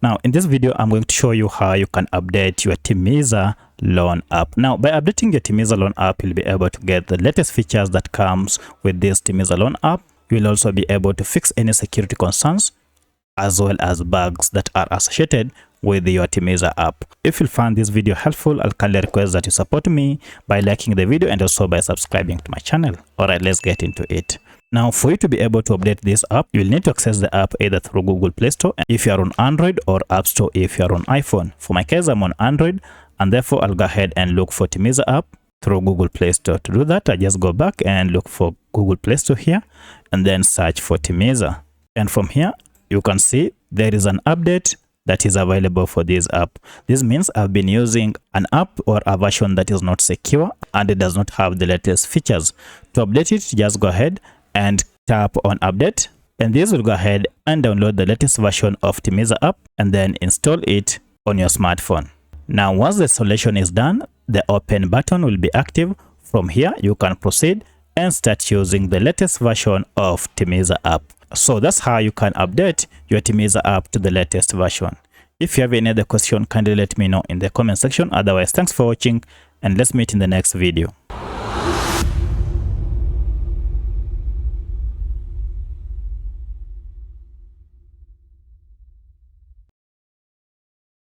Now in this video, I'm going to show you how you can update your Timiza Loan App. Now by updating your Timiza Loan App, you'll be able to get the latest features that comes with this Timiza Loan App. You'll also be able to fix any security concerns as well as bugs that are associated with your Timiza app. If you find this video helpful, I'll kindly request that you support me by liking the video and also by subscribing to my channel. Alright, let's get into it. Now for you to be able to update this app, you'll need to access the app either through Google Play Store if you are on Android, or App Store if you are on iPhone. For my case, I'm on Android, and therefore I'll go ahead and look for Timiza app through Google Play Store. To do that, I just go back and look for Google Play Store here and then search for Timiza. And from here, you can see there is an update that is available for this app. This means I've been using an app or a version that is not secure and it does not have the latest features. To update it, just go ahead and tap on update, and this will go ahead and download the latest version of Timiza app and then install it on your smartphone. Now once the installation is done, the open button will be active. From here, you can proceed and start using the latest version of Timiza app. So that's how you can update your Timiza app to the latest version. If you have any other question, kindly let me know in the comment section. Otherwise, thanks for watching and let's meet in the next video.